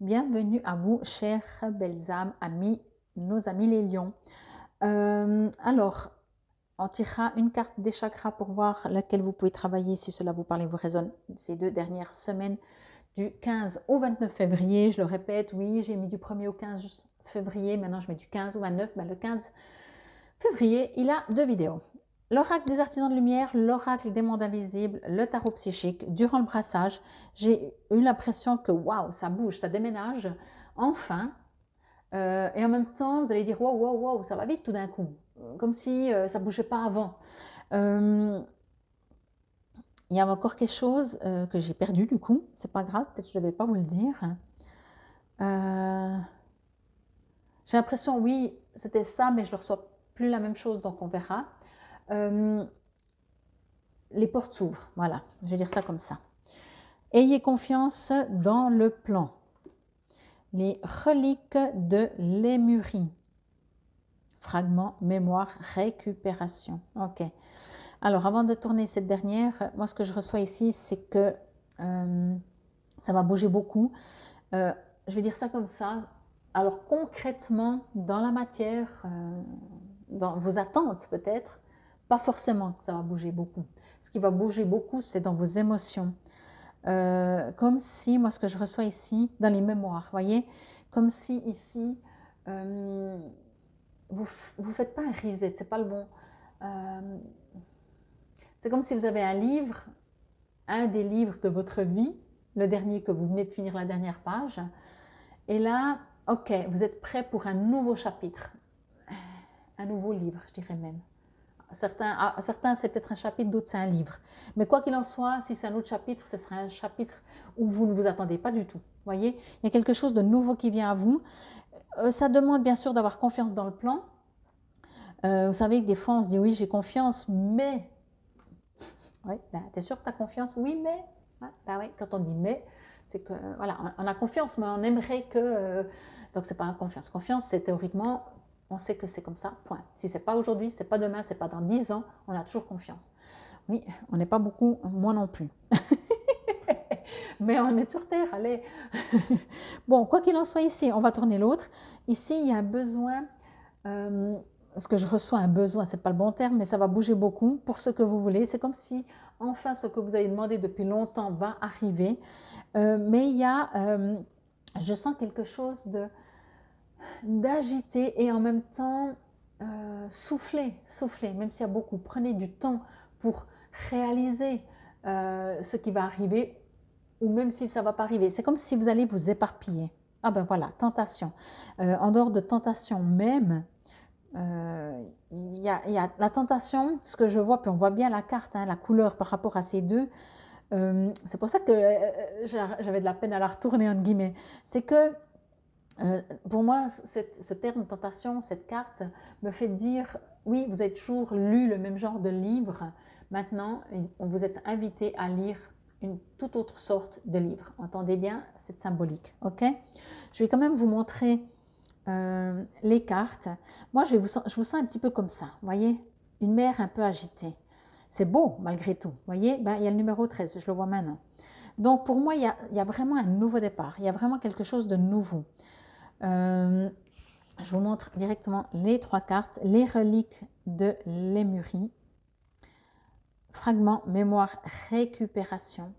Bienvenue à vous, chères belles âmes, amis, nos amis les lions. Alors, on tirera une carte des chakras pour voir laquelle vous pouvez travailler si cela vous parle et vous résonne ces 2 dernières semaines du 15 au 29 février. Je le répète, oui, j'ai mis du 1er au 15 février, maintenant je mets du 15 au 29. Ben, le 15 février, il a 2 vidéos. L'oracle des artisans de lumière, l'oracle des mondes invisibles, le tarot psychique. Durant le brassage, j'ai eu l'impression que waouh, ça bouge, ça déménage, enfin. Et en même temps, vous allez dire waouh, waouh, waouh, ça va vite tout d'un coup, comme si ça ne bougeait pas avant. Il y a encore quelque chose que j'ai perdu du coup, c'est pas grave, peut-être que je ne devais pas vous le dire. J'ai l'impression, oui, c'était ça, mais je ne reçois plus la même chose, donc on verra. Les portes s'ouvrent, voilà, je vais dire ça comme ça. Ayez confiance dans le plan. Les reliques de Lémurie. Fragment, mémoire, récupération. Ok. Alors, avant de tourner cette dernière, moi, ce que je reçois ici, c'est que ça va bouger beaucoup. Je vais dire ça comme ça. Alors, concrètement, dans la matière, dans vos attentes peut-être, pas forcément que ça va bouger beaucoup. Ce qui va bouger beaucoup, c'est dans vos émotions. Comme si, moi ce que je reçois ici, dans les mémoires, voyez, comme si ici, vous ne faites pas un reset, c'est pas le bon. C'est comme si vous avez un livre, un des livres de votre vie, le dernier que vous venez de finir la dernière page, et là, ok, vous êtes prêt pour un nouveau chapitre, un nouveau livre, je dirais même. Certains c'est peut-être un chapitre, d'autres c'est un livre. Mais quoi qu'il en soit, si c'est un autre chapitre, ce sera un chapitre où vous ne vous attendez pas du tout. Voyez, il y a quelque chose de nouveau qui vient à vous. Ça demande bien sûr d'avoir confiance dans le plan. Vous savez que des fois on se dit oui j'ai confiance, mais... Oui, ben, t'es sûr que tu as confiance? Oui, mais... Ben oui, quand on dit mais, c'est que voilà, on a confiance, mais on aimerait que... donc c'est pas une confiance. Confiance, c'est théoriquement... On sait que c'est comme ça, point. Si c'est pas aujourd'hui, c'est pas demain, c'est pas dans 10 ans, on a toujours confiance. Oui, on n'est pas beaucoup, moi non plus. Mais on est sur Terre, allez. Bon, quoi qu'il en soit ici, on va tourner l'autre. Ici, il y a un besoin, ce que je reçois un besoin, c'est pas le bon terme, mais ça va bouger beaucoup pour ce que vous voulez. C'est comme si, enfin, ce que vous avez demandé depuis longtemps va arriver. Mais il y a, je sens quelque chose d'agité et en même temps souffler, même s'il y a beaucoup. Prenez du temps pour réaliser ce qui va arriver ou même si ça ne va pas arriver. C'est comme si vous allez vous éparpiller. Ah ben voilà, tentation. En dehors de tentation même, il y a la tentation, ce que je vois, puis on voit bien la carte, hein, la couleur par rapport à ces deux. C'est pour ça que j'avais de la peine à la retourner, entre guillemets. C'est que pour moi, ce terme tentation, cette carte, me fait dire, oui, vous avez toujours lu le même genre de livre. Maintenant, on vous êtes invité à lire une toute autre sorte de livre. Entendez bien cette symbolique, ok? Je vais quand même vous montrer les cartes. Moi, je vous sens un petit peu comme ça, voyez? Une mer un peu agitée. C'est beau, malgré tout, voyez? Ben, il y a le numéro 13, je le vois maintenant. Donc, pour moi, il y a vraiment un nouveau départ. Il y a vraiment quelque chose de nouveau. Je vous montre directement les 3 cartes. Les reliques de Lémurie. Fragment, mémoire, récupération.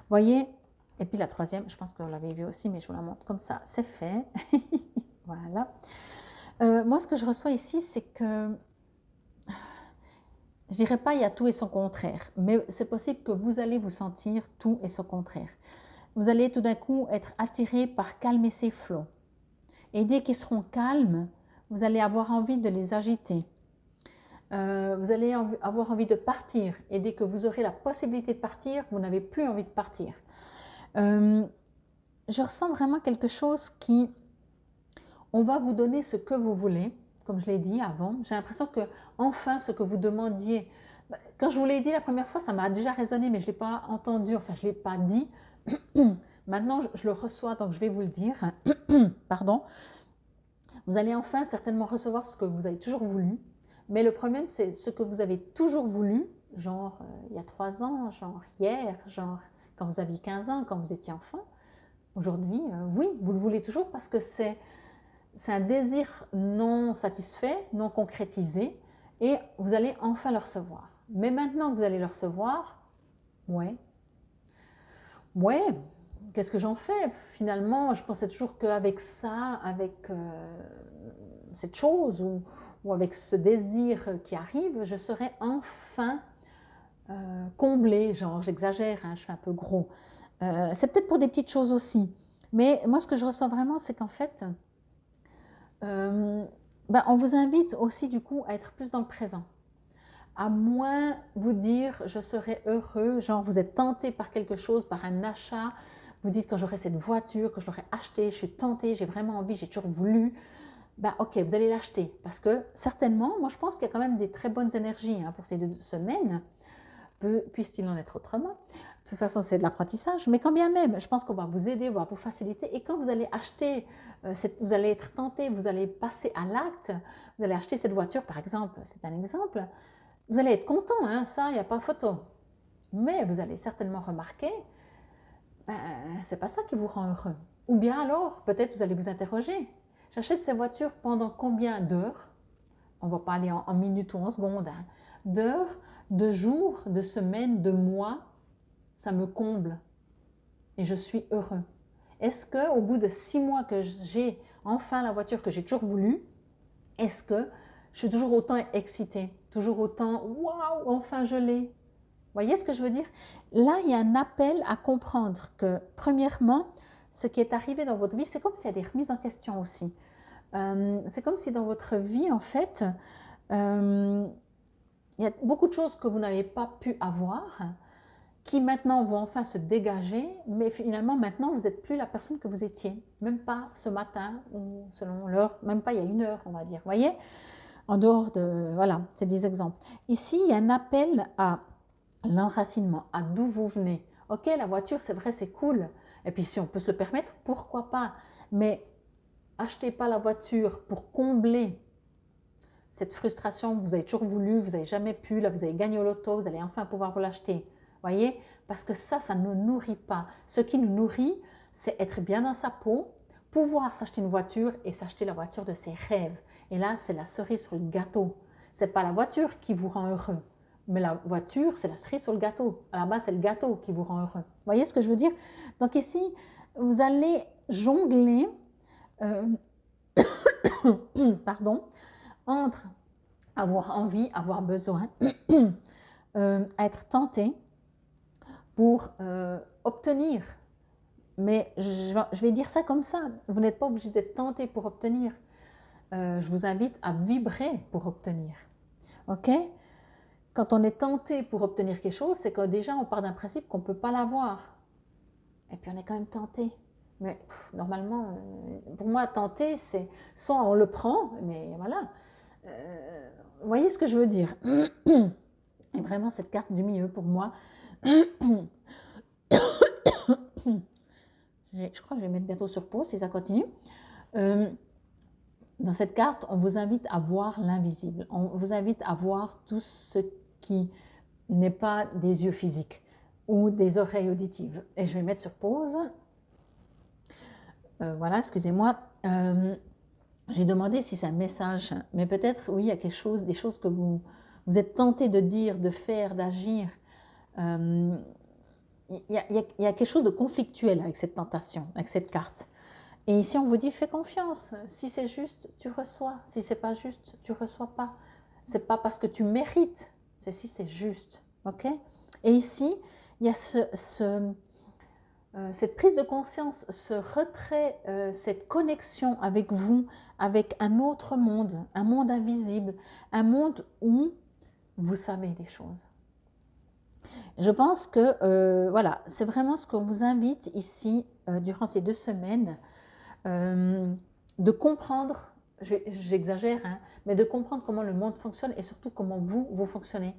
Voyez, et puis la troisième, je pense que vous l'avez vu aussi, mais je vous la montre comme ça, c'est fait. Voilà. Moi, ce que je reçois ici, c'est que, je dirais pas il y a tout et son contraire, mais c'est possible que vous allez vous sentir tout et son contraire. Vous allez tout d'un coup être attiré par calmer ces flots. Et dès qu'ils seront calmes, vous allez avoir envie de les agiter. Vous allez avoir envie de partir. Et dès que vous aurez la possibilité de partir, vous n'avez plus envie de partir. Je ressens vraiment quelque chose qui... On va vous donner ce que vous voulez, comme je l'ai dit avant. J'ai l'impression que, enfin, ce que vous demandiez... Quand je vous l'ai dit la première fois, ça m'a déjà résonné, mais je ne l'ai pas entendu, enfin, je ne l'ai pas dit. Maintenant, je le reçois, donc je vais vous le dire. Pardon. Vous allez enfin certainement recevoir ce que vous avez toujours voulu. Mais le problème, c'est ce que vous avez toujours voulu, genre il y a 3 ans, genre hier, genre quand vous aviez 15 ans, quand vous étiez enfant. aujourd'hui, oui, vous le voulez toujours parce que c'est un désir non satisfait, non concrétisé, et vous allez enfin le recevoir. Mais maintenant que vous allez le recevoir, ouais, qu'est-ce que j'en fais? Finalement, je pensais toujours qu'avec ça, avec cette chose ou avec ce désir qui arrive, je serais enfin comblée. Genre, j'exagère, hein, je fais un peu gros. C'est peut-être pour des petites choses aussi. Mais moi, ce que je ressens vraiment, c'est qu'en fait, on vous invite aussi du coup à être plus dans le présent. À moins vous dire je serai heureux, genre vous êtes tenté par quelque chose, par un achat, vous dites quand j'aurai cette voiture, que je l'aurai achetée, je suis tentée, j'ai vraiment envie, j'ai toujours voulu, ok, vous allez l'acheter. Parce que certainement, moi je pense qu'il y a quand même des très bonnes énergies pour ces 2 semaines, puisse-t-il en être autrement. De toute façon, c'est de l'apprentissage, mais quand bien même, je pense qu'on va vous aider, on va vous faciliter. Et quand vous allez acheter, vous allez être tenté, vous allez passer à l'acte, vous allez acheter cette voiture, par exemple, c'est un exemple, vous allez être content, hein, ça, il n'y a pas photo. Mais vous allez certainement remarquer, c'est pas ça qui vous rend heureux. Ou bien alors, peut-être vous allez vous interroger, j'achète cette voiture pendant combien d'heures? On ne va pas aller en minutes ou en secondes, hein, d'heures, de jours, de semaines, de mois, ça me comble et je suis heureux. Est-ce qu'au bout de 6 mois que j'ai enfin la voiture que j'ai toujours voulu, est-ce que je suis toujours autant excitée, toujours autant waouh, enfin je l'ai? Vous voyez ce que je veux dire? Là, il y a un appel à comprendre que, premièrement, ce qui est arrivé dans votre vie, c'est comme s'il y a des remises en question aussi. C'est comme si dans votre vie, en fait, il y a beaucoup de choses que vous n'avez pas pu avoir, qui maintenant vont enfin se dégager, mais finalement maintenant vous n'êtes plus la personne que vous étiez, même pas ce matin ou selon l'heure, même pas il y a 1 heure on va dire, vous voyez, en dehors de, voilà, c'est des exemples. Ici il y a un appel à l'enracinement, à d'où vous venez. Ok, la voiture c'est vrai c'est cool, et puis si on peut se le permettre, pourquoi pas, mais achetez pas la voiture pour combler cette frustration que vous avez toujours voulu, vous n'avez jamais pu, là vous avez gagné au loto, vous allez enfin pouvoir vous l'acheter. Voyez, parce que ça ne nous nourrit pas. Ce qui nous nourrit, c'est être bien dans sa peau, pouvoir s'acheter une voiture et s'acheter la voiture de ses rêves. Et là, c'est la cerise sur le gâteau. Ce n'est pas la voiture qui vous rend heureux, mais la voiture, c'est la cerise sur le gâteau. À la base, c'est le gâteau qui vous rend heureux. Voyez ce que je veux dire? Donc ici, vous allez jongler pardon, entre avoir envie, avoir besoin, être tenté pour obtenir. Mais je vais dire ça comme ça, vous n'êtes pas obligé d'être tenté pour obtenir. Je vous invite à vibrer pour obtenir. Ok? Quand on est tenté pour obtenir quelque chose, c'est que déjà on part d'un principe qu'on ne peut pas l'avoir. Et puis on est quand même tenté. Mais normalement, pour moi, tenter, c'est soit on le prend, mais voilà. Vous voyez ce que je veux dire? Et vraiment, cette carte du milieu, pour moi, je crois que je vais mettre bientôt sur pause si ça continue. Dans cette carte, on vous invite à voir l'invisible. On vous invite à voir tout ce qui n'est pas des yeux physiques ou des oreilles auditives. Et je vais mettre sur pause. Voilà, excusez-moi. J'ai demandé si c'est un message, mais peut-être, oui, il y a quelque chose, des choses que vous êtes tenté de dire, de faire, d'agir. Il y a quelque chose de conflictuel avec cette tentation, avec cette carte. Et ici, on vous dit, fais confiance. Si c'est juste, tu reçois. Si c'est pas juste, tu reçois pas. C'est pas parce que tu mérites, c'est si c'est juste. Ok? Et ici, il y a cette prise de conscience, ce retrait, cette connexion avec vous, avec un autre monde, un monde invisible, un monde où vous savez les choses. Je pense que voilà, c'est vraiment ce qu'on vous invite ici durant ces 2 semaines, de comprendre, j'exagère, hein, mais de comprendre comment le monde fonctionne et surtout comment vous fonctionnez.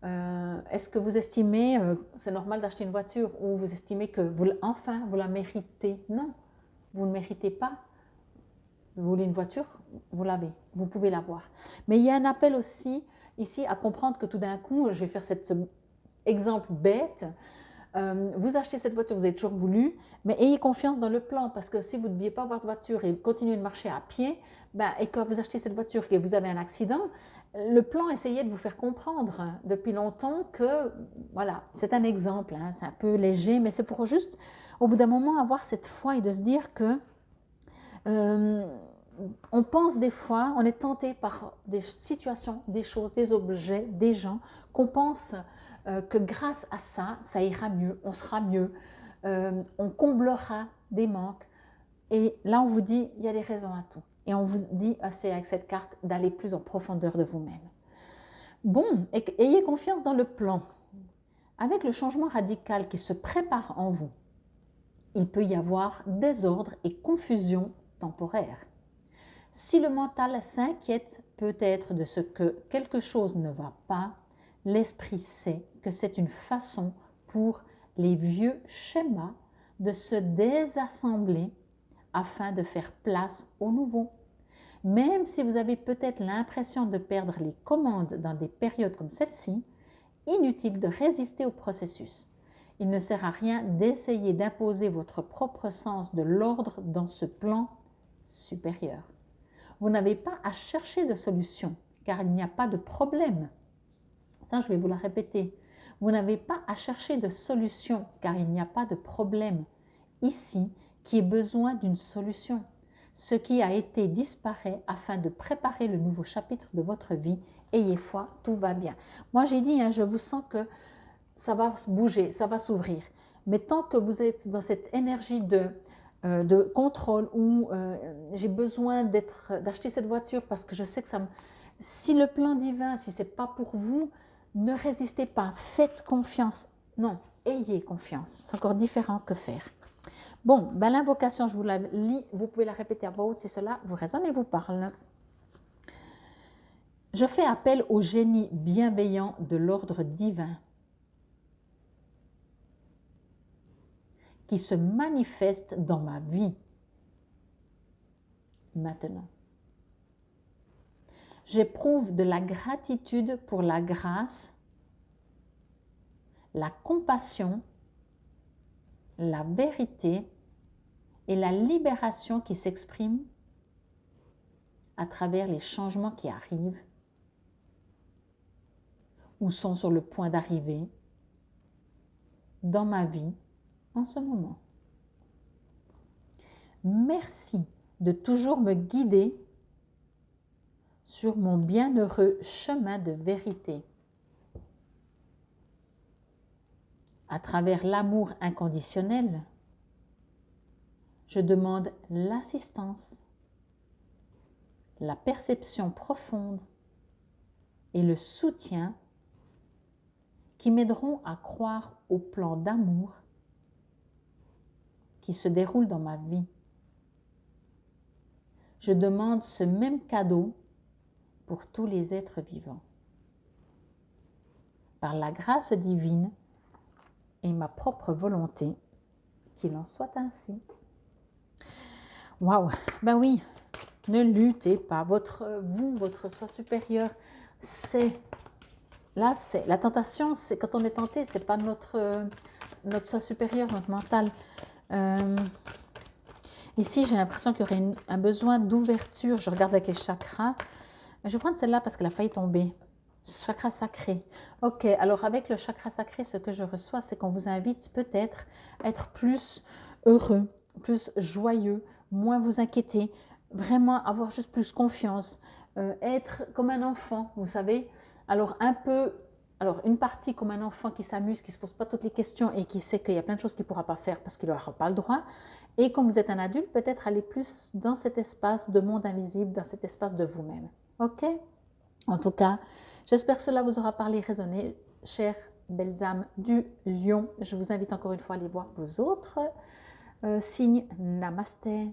Est-ce que vous estimez c'est normal d'acheter une voiture ou vous estimez que vous la méritez? Non, vous ne méritez pas. Vous voulez une voiture, vous l'avez, vous pouvez l'avoir. Mais il y a un appel aussi ici à comprendre que tout d'un coup, je vais faire cet exemple bête, Vous achetez cette voiture, vous avez toujours voulu, mais ayez confiance dans le plan, parce que si vous ne deviez pas avoir de voiture et continuer de marcher à pied, et que vous achetez cette voiture et vous avez un accident, le plan essayait de vous faire comprendre depuis longtemps que, voilà, c'est un exemple, hein, c'est un peu léger, mais c'est pour juste, au bout d'un moment, avoir cette foi et de se dire que on pense des fois, on est tenté par des situations, des choses, des objets, des gens, qu'on pense que grâce à ça, ça ira mieux, on sera mieux, on comblera des manques. Et là, on vous dit, il y a des raisons à tout. Et on vous dit, c'est avec cette carte, d'aller plus en profondeur de vous-même. Bon, ayez confiance dans le plan. Avec le changement radical qui se prépare en vous, il peut y avoir désordre et confusion temporaire. Si le mental s'inquiète peut-être de ce que quelque chose ne va pas, l'esprit sait que c'est une façon pour les vieux schémas de se désassembler afin de faire place au nouveau. Même si vous avez peut-être l'impression de perdre les commandes dans des périodes comme celle-ci, inutile de résister au processus. Il ne sert à rien d'essayer d'imposer votre propre sens de l'ordre dans ce plan supérieur. Vous n'avez pas à chercher de solution, car il n'y a pas de problème. Ça, je vais vous la répéter. Vous n'avez pas à chercher de solution, car il n'y a pas de problème ici qui ait besoin d'une solution. Ce qui a été disparaît afin de préparer le nouveau chapitre de votre vie. Ayez foi, tout va bien. Moi, j'ai dit, je vous sens que ça va bouger, ça va s'ouvrir. Mais tant que vous êtes dans cette énergie de contrôle où j'ai besoin d'acheter cette voiture parce que je sais que ça me... Si le plan divin, si ce n'est pas pour vous, ne résistez pas, faites confiance. Non, ayez confiance. C'est encore différent que faire. Bon, l'invocation, je vous la lis, vous pouvez la répéter à voix haute si cela vous résonne et vous parle. Je fais appel au génie bienveillant de l'ordre divin qui se manifeste dans ma vie maintenant. J'éprouve de la gratitude pour la grâce, la compassion, la vérité et la libération qui s'expriment à travers les changements qui arrivent ou sont sur le point d'arriver dans ma vie en ce moment. Merci de toujours me guider sur mon bienheureux chemin de vérité. À travers l'amour inconditionnel, je demande l'assistance, la perception profonde et le soutien qui m'aideront à croire au plan d'amour qui se déroule dans ma vie. Je demande ce même cadeau pour tous les êtres vivants. Par la grâce divine et ma propre volonté, qu'il en soit ainsi. Waouh, ben oui, ne luttez pas. Votre soi supérieur, la tentation, c'est quand on est tenté, c'est pas notre soi supérieur, notre mental. Ici, j'ai l'impression qu'il y aurait un besoin d'ouverture. Je regarde avec les chakras. Je vais prendre celle-là parce qu'elle a failli tomber. Chakra sacré. Ok, alors avec le chakra sacré, ce que je reçois, c'est qu'on vous invite peut-être à être plus heureux, plus joyeux, moins vous inquiéter, vraiment avoir juste plus confiance, être comme un enfant, vous savez. Alors une partie comme un enfant qui s'amuse, qui ne se pose pas toutes les questions et qui sait qu'il y a plein de choses qu'il ne pourra pas faire parce qu'il n'aura pas le droit. Et comme vous êtes un adulte, peut-être aller plus dans cet espace de monde invisible, dans cet espace de vous-même. Ok? En tout cas, j'espère que cela vous aura parlé, résonné, chères belles âmes du lion. Je vous invite encore une fois à aller voir vos autres signes. Namasté.